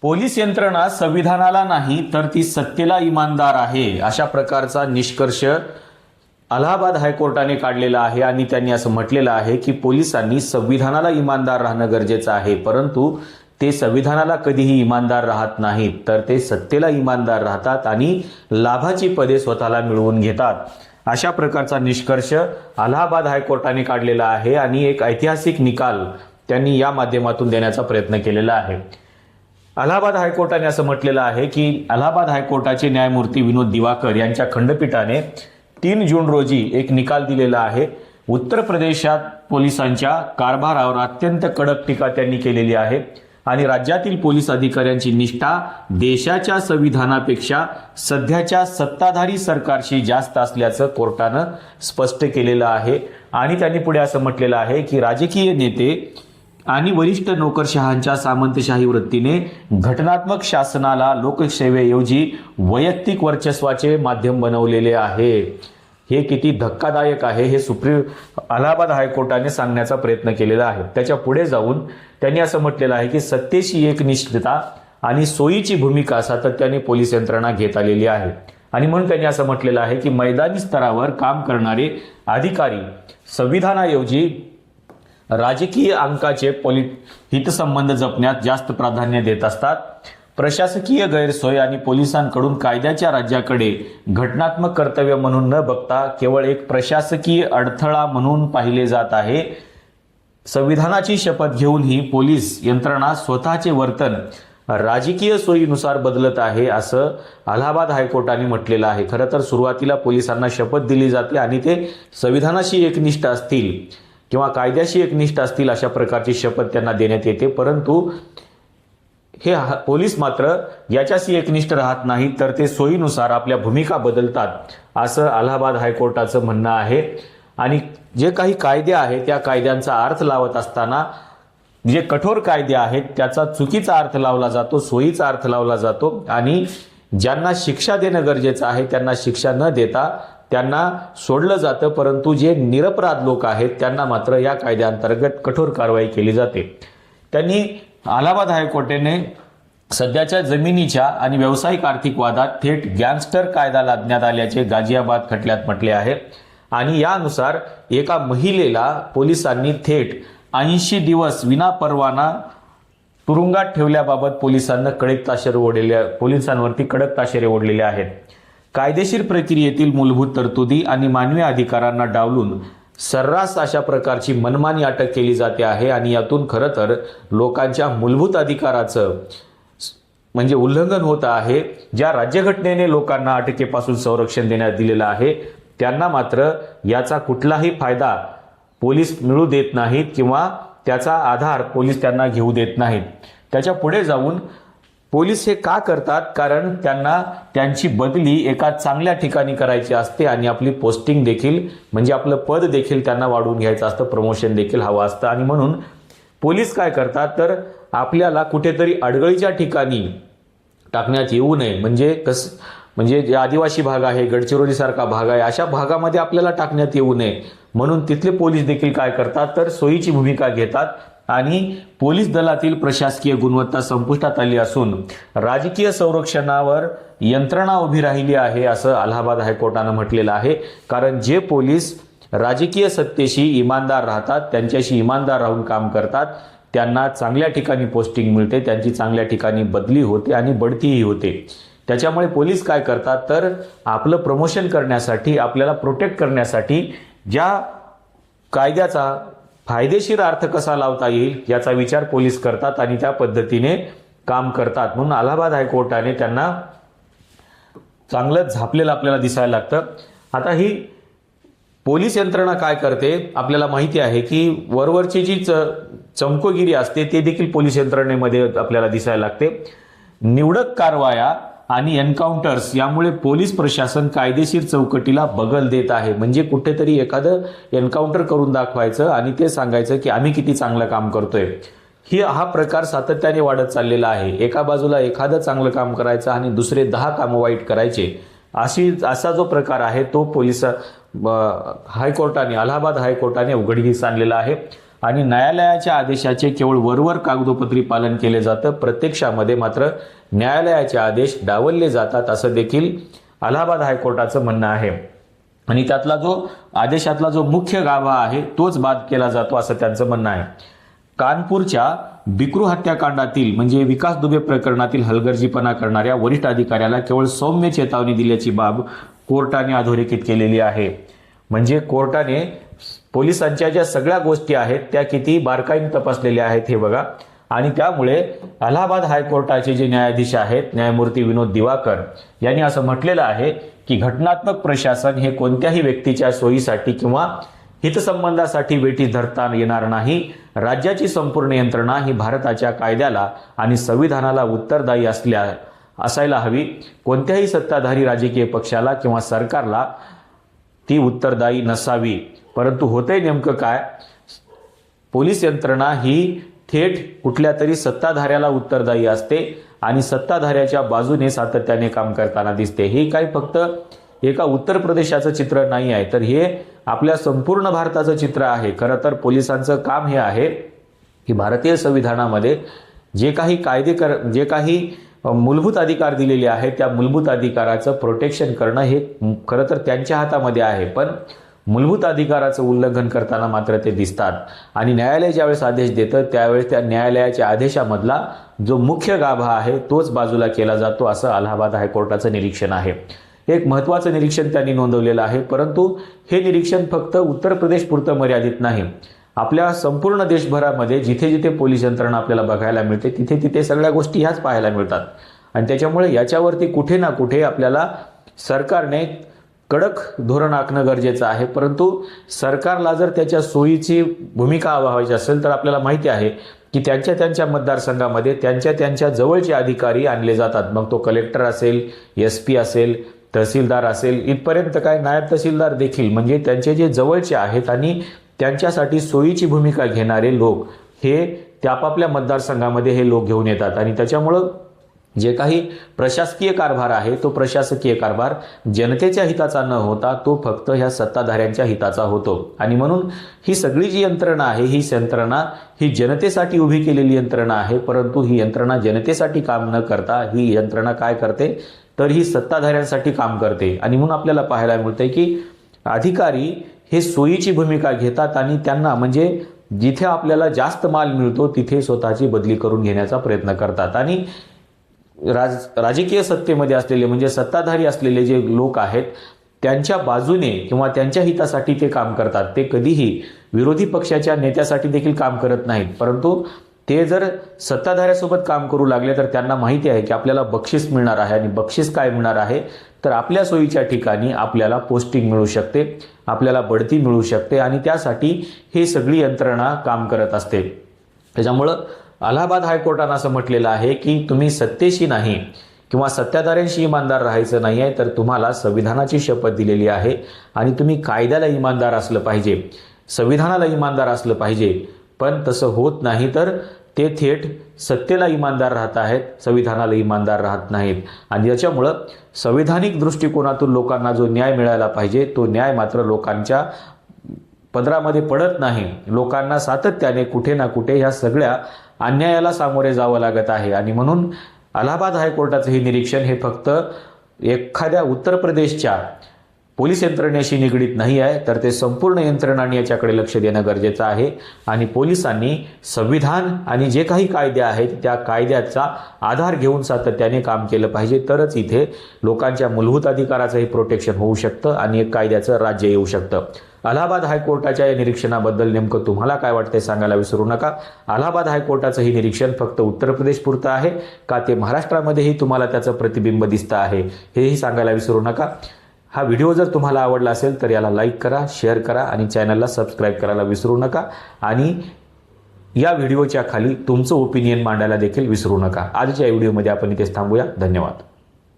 Police यंत्रणा संविधानाला नाही तर ती सत्तेला इमानदार आहे, अशा प्रकारचा निष्कर्ष अलाहाबाद हायकोर्टाने काढलेला आहे आणि त्यांनी असं म्हटलेलं आहे की पोलिसांनी संविधानाला इमानदार राहणं गरजेचं आहे, परंतु ते संविधानाला कधीही इमानदार राहत नाहीत, तर ते सत्तेला इमानदार राहतात आणि लाभाची पदे स्वतःला मिळवून घेतात. अशा प्रकारचा निष्कर्ष अलाहाबाद हायकोर्टाने काढलेला आहे आणि एक ऐतिहासिक निकाल त्यांनी या माध्यमातून देण्याचा प्रयत्न केलेला आहे. अलाहाबाद हायकोर्टाने असं म्हटलेलं आहे की अलाहाबाद हायकोर्टाचे न्यायमूर्ती विनोद दिवाकर यांच्या खंडपीठाने 3 जून रोजी एक निकाल दिलेला आहे. उत्तर प्रदेशात पोलिसांच्या कारभारावर अत्यंत कडक टीका त्यांनी केलेली आहे आणि राज्यातील पोलीस अधिकाऱ्यांची निष्ठा देशाच्या संविधानापेक्षा सध्याच्या सत्ताधारी सरकारशी जास्त असल्याचं कोर्टानं स्पष्ट केलेलं आहे. आणि त्यांनी पुढे असं म्हटलेलं आहे की राजकीय नेते आणि वरिष्ठ नोकरशहांच्या सामंतशाही वृत्तीने घटनात्मक शासनाला लोकसेवेऐवजी वैयक्तिक वर्चस्वाचे माध्यम बनवलेले आहे. हे किती धक्कादायक आहे हे अलाहाबाद हायकोर्टाने सांगण्याचा प्रयत्न केलेला आहे. त्याच्या पुढे जाऊन त्यांनी असं म्हटलेलं आहे की सत्तेशी एकनिष्ठता आणि सोयीची भूमिका सातत्याने पोलीस यंत्रणा घेत आलेली आहे आणि म्हणून त्यांनी असं म्हटलेलं आहे की मैदानी स्तरावर काम करणारे अधिकारी संविधानाऐवजी राजकीय अंकाचे हितसंबंध जपण्यात जास्त प्राधान्य देत असतात. प्रशासकीय गैरसोय आणि पोलिसांकडून कायद्याच्या राज्याकडे घटनात्मक कर्तव्य म्हणून न बघता केवळ एक प्रशासकीय अडथळा म्हणून पाहिले जात आहे. संविधानाची शपथ घेऊनही पोलीस यंत्रणा स्वतःचे वर्तन राजकीय सोयीनुसार बदलत आहे, असं अलाहाबाद हायकोर्टाने म्हटलेलं आहे. खरं तर सुरुवातीला पोलिसांना शपथ दिली जाते आणि ते संविधानाशी एकनिष्ठ असतील किंवा कायद्याशी एकनिष्ठ असतील अशा प्रकारची शपथ त्यांना देण्यात येते, परंतु हे पोलीस मात्र याच्याशी एकनिष्ठ राहत नाही, तर ते सोयीनुसार आपल्या भूमिका बदलतात, असं अलाहाबाद हायकोर्टाचं म्हणणं आहे. आणि जे काही कायदे आहेत त्या कायद्यांचा अर्थ लावत असताना जे कठोर कायदे आहेत त्याचा चुकीचा अर्थ लावला जातो, सोयीचा अर्थ लावला जातो आणि ज्यांना शिक्षा देणं गरजेचं आहे त्यांना शिक्षा न देता त्यांना सोडलं जातं, परंतु जे निरपराध लोक आहेत त्यांना मात्र या कायद्याअंतर्गत कठोर कारवाई केली जाते. त्यांनी अलाहाबाद हायकोर्टाने सध्याच्या जमिनीच्या आणि व्यावसायिक आर्थिक वादात थेट गँगस्टर कायदा लादण्यात आल्याचे गाझियाबाद खटल्यात म्हटले आहे आणि यानुसार एका महिलेला पोलिसांनी थेट 80 दिवस विनापरवाना तुरुंगात ठेवल्याबाबत पोलिसांवरती कडक ताशेरे ओढलेले आहेत. कायदेशीर प्रक्रियेतील मूलभूत तरतुदी आणि मानवी अधिकारांना डावलून सर्रास अशा प्रकारची मनमानी अटक केली जाते आहे आणि यातून खरं तर लोकांच्या मूलभूत अधिकाराचं म्हणजे उल्लंघन होत आहे. ज्या राज्यघटनेने लोकांना अटकेपासून संरक्षण देण्यात दिलेलं आहे त्यांना मात्र याचा कुठलाही फायदा पोलीस मिळू देत नाहीत किंवा त्याचा आधार पोलीस त्यांना घेऊ देत नाहीत. त्याच्या पुढे जाऊन पोलीस हे का करतात? कारण त्यांना त्यांची बदली एका चांगल्या ठिकाणी करायची असते आणि आपली पोस्टिंग देखील म्हणजे आपलं पद देखील त्यांना वाढवून घ्यायचं असतं, प्रमोशन देखील हवं असतं आणि म्हणून पोलीस काय करतात तर आपल्याला कुठेतरी अडगळीच्या ठिकाणी टाकण्यात येऊ नये, म्हणजे जे आदिवासी भाग आहे, गडचिरोली सारखा भाग आहे, अशा भागामध्ये आपल्याला टाकण्यात येऊ नये म्हणून तिथले पोलीस देखील काय करतात तर सोयीची भूमिका घेतात आणि पोलीस दलातील प्रशासकीय गुणवत्ता संपुष्टात आली असून राजकीय संरक्षणावर यंत्रणा उभी राहिली आहे, असं अलाहाबाद हायकोर्टानं म्हटलेलं आहे. कारण जे पोलीस राजकीय सत्तेशी इमानदार राहतात, त्यांच्याशी इमानदार राहून काम करतात, त्यांना चांगल्या ठिकाणी पोस्टिंग मिळते, त्यांची चांगल्या ठिकाणी बदली होते आणि बढतीही होते. त्याच्यामुळे पोलीस काय करतात तर आपलं प्रमोशन करण्यासाठी, आपल्याला प्रोटेक्ट करण्यासाठी ज्या कायद्याचा फायदेशीर अर्थ कसा लावता येईल याचा विचार पोलीस करतात आणि त्या पद्धतीने काम करतात. म्हणून अलाहाबाद हायकोर्टाने त्यांना चांगलं झापलेलं आपल्याला दिसायला लागतं. आता ही पोलीस यंत्रणा काय करते आपल्याला माहिती आहे की वरवरची जी चमकोगिरी असते ते देखील पोलीस यंत्रणेमध्ये आपल्याला दिसायला लागते. निवडक कारवाया आणि एन्काउंटर्स यामुळे पोलीस प्रशासन कायदेशीर चौकटीला बगल देत आहे. म्हणजे कुठेतरी एखादं एन्काउंटर करून दाखवायचं आणि ते सांगायचं की आम्ही किती चांगलं काम करतोय. हा प्रकार सातत्याने वाढत चाललेला आहे. एका बाजूला एखादं चांगलं काम करायचं आणि दुसरे 10 कामं वाईट करायचे, असा जो प्रकार आहे तो हायकोर्टाने, अलाहाबाद हायकोर्टाने उघडकीस आणलेला आहे. आणि न्यायालयाच्या आदेशाचे केवळ वरवर कागदोपत्री पालन केले जातं, प्रत्यक्षामध्ये मात्र न्यायालयाचे आदेश डावलले जातात असं देखील अलाहाबाद हायकोर्टाचं म्हणणं आहे. आणि त्यातला जो आदेशातला जो मुख्य गाभा आहे तोच बाद केला जातो असं त्यांचं म्हणणं आहे. कानपूरच्या बिकरू हत्याकांडातील म्हणजे विकास दुबे प्रकरणातील हलगर्जीपणा करणाऱ्या वरिष्ठ अधिकाऱ्याला केवळ सौम्य चेतावणी दिल्याची बाब कोर्टाने अधोरेखित केलेली आहे. म्हणजे कोर्टाने पोलिसांच्या ज्या सगळ्या गोष्टी आहेत त्या किती बारकाईने तपासलेल्या आहेत हे बघा. आणि त्यामुळे अलाहाबाद हायकोर्टाचे जे न्यायाधीश आहेत न्यायमूर्ती विनोद दिवाकर यांनी असं म्हटलेलं आहे की घटनात्मक प्रशासन हे कोणत्याही व्यक्तीच्या सोयीसाठी किंवा हितसंबंधासाठी वेठी धरता येणार नाही. राज्याची संपूर्ण यंत्रणा ही भारताच्या कायद्याला आणि संविधानाला उत्तरदायी असायला हवी. कोणत्याही सत्ताधारी राजकीय पक्षाला किंवा सरकारला ती उत्तरदायी नसावी. परंतु होतंय नेमकं काय, पोलीस यंत्रणा ही थेट कुठल्या तरी सत्ताधाऱ्याला उत्तरदायी असते आणि सत्ताधाऱ्याच्या बाजूने सातत्याने काम करताना दिसते. हे काही फक्त एका उत्तर प्रदेशाचं चित्र नाही आहे, तर हे आपल्या संपूर्ण भारताचं चित्र आहे. खरं तर पोलिसांचं काम हे आहे की भारतीय संविधानामध्ये जे काही मूलभूत अधिकार दिलेले आहेत त्या मूलभूत अधिकाराचं प्रोटेक्शन करणं हे खरं तर त्यांच्या हातामध्ये आहे. पण मूलभूत अधिकाराचं उल्लंघन करताना मात्र ते दिसतात. आणि न्यायालय ज्यावेळेस आदेश देतं त्यावेळेस त्या न्यायालयाच्या आदेशामधला जो मुख्य गाभा आहे तोच बाजूला केला जातो असं अलाहाबाद हायकोर्टाचं निरीक्षण आहे. एक महत्त्वाचं निरीक्षण त्यांनी नोंदवलेलं आहे. परंतु हे निरीक्षण फक्त उत्तर प्रदेश पुरतं मर्यादित नाही. आपल्या संपूर्ण देशभरामध्ये जिथे जिथे पोलीस यंत्रणा आपल्याला बघायला मिळते तिथे तिथे सगळ्या गोष्टी ह्याच पाहायला मिळतात. आणि त्याच्यामुळे याच्यावरती कुठे ना कुठे आपल्याला सरकारने कडक धोरण आखणं गरजेचं आहे. परंतु सरकारला जर त्याच्या सोयीची भूमिका व्हायची असेल तर आपल्याला माहिती आहे की त्यांच्या मतदारसंघामध्ये त्यांच्या जवळचे अधिकारी आणले जातात. मग तो कलेक्टर असेल, SP असेल, तहसीलदार असेल, इथपर्यंत काय नायब तहसीलदार देखील, म्हणजे त्यांचे जे जवळचे आहेत आणि त्यांच्यासाठी सोयीची भूमिका घेणारे लोक हे त्या आपापल्या मतदारसंघामध्ये हे लोक घेऊन येतात. आणि त्याच्यामुळं जे काही प्रशासकीय कारभार आहे तो प्रशासकीय कारभार जनतेच्या हिताचा न होता तो फक्त ह्या सत्ताधाऱ्यांच्या हिताचा होतो. आणि म्हणून ही सगळी जी यंत्रणा आहे ही यंत्रणा ही जनतेसाठी उभी केलेली यंत्रणा आहे. परंतु ही यंत्रणा जनतेसाठी काम न करता ही यंत्रणा काय करते तर ही सत्ताधाऱ्यांसाठी काम करते. आणि म्हणून आपल्याला पाहायला मिळतंय की अधिकारी हे सोयीची भूमिका घेतात आणि त्यांना म्हणजे जिथे आपल्याला जास्त माल मिळतो तिथे स्वतःची बदली करून घेण्याचा प्रयत्न करतात. आणि राजकीय सत्तेमध्ये असलेले म्हणजे सत्ताधारी असलेले जे लोक आहेत त्यांच्या बाजूने किंवा त्यांच्या हितासाठी ते काम करतात. ते कधीही विरोधी पक्षाच्या नेत्यासाठी देखील काम करत नाहीत. परंतु ते जर सत्ताधाऱ्यासोबत काम करू लागले तर त्यांना माहिती आहे की आपल्याला बक्षीस मिळणार आहे. आणि बक्षीस काय मिळणार आहे तर आपल्या सोयीच्या ठिकाणी आपल्याला पोस्टिंग मिळू शकते, आपल्याला बढती मिळू शकते. आणि त्यासाठी ही सगळी यंत्रणा काम करत असते. त्याच्यामुळं अलाहाबाद हायकोर्टानं असं म्हटलेलं आहे की तुम्ही सत्तेशी नाही किंवा सत्ताधाऱ्यांशी इमानदार राहायचं नाही आहे, तर तुम्हाला संविधानाची शपथ दिलेली आहे आणि तुम्ही कायद्याला इमानदार असलं पाहिजे, संविधानाला इमानदार असलं पाहिजे. पण तसं होत नाही तर ते थेट सत्तेला इमानदार राहत आहेत, संविधानाला इमानदार राहत नाहीत. आणि याच्यामुळं संविधानिक दृष्टिकोनातून लोकांना जो न्याय मिळायला पाहिजे तो न्याय मात्र लोकांच्या पदरामध्ये पडत नाही. लोकांना सातत्याने कुठे ना कुठे ह्या सगळ्या अन्यायाला सामोरे जावं लागत आहे. आणि म्हणून अलाहाबाद हायकोर्टाचं हे निरीक्षण हे फक्त एखाद्या उत्तर प्रदेशच्या पोलीस यंत्रणेशी निगडीत नाही आहे, तर ते संपूर्ण यंत्रणांनी याच्याकडे लक्ष देणं गरजेचं आहे. आणि पोलिसांनी संविधान आणि जे काही कायदे आहेत त्या कायद्याचा आधार घेऊन सातत्याने काम केलं पाहिजे, तरच इथे लोकांच्या मूलभूत अधिकाराचंही प्रोटेक्शन होऊ शकतं आणि एक कायद्याचं राज्य येऊ शकतं. अलाहाबाद हायकोर्टाच्या या निरीक्षणाबद्दल नेमकं तुम्हाला काय वाटतंय सांगायला विसरू नका. अलाहाबाद हायकोर्टाचं हे निरीक्षण फक्त उत्तर प्रदेश पुरतं आहे का ते महाराष्ट्रामध्येही तुम्हाला त्याचं प्रतिबिंब दिसतं आहे हेही सांगायला विसरू नका. हा व्हिडिओ जर तुम्हाला आवडला असेल तर याला लाईक करा, शेअर करा आणि चॅनलला सबस्क्राईब करायला विसरू नका. आणि या व्हिडिओच्या खाली तुमचं ओपिनियन मांडायला देखील विसरू नका. आजच्या व्हिडिओमध्ये आपण इथेच थांबूया. धन्यवाद.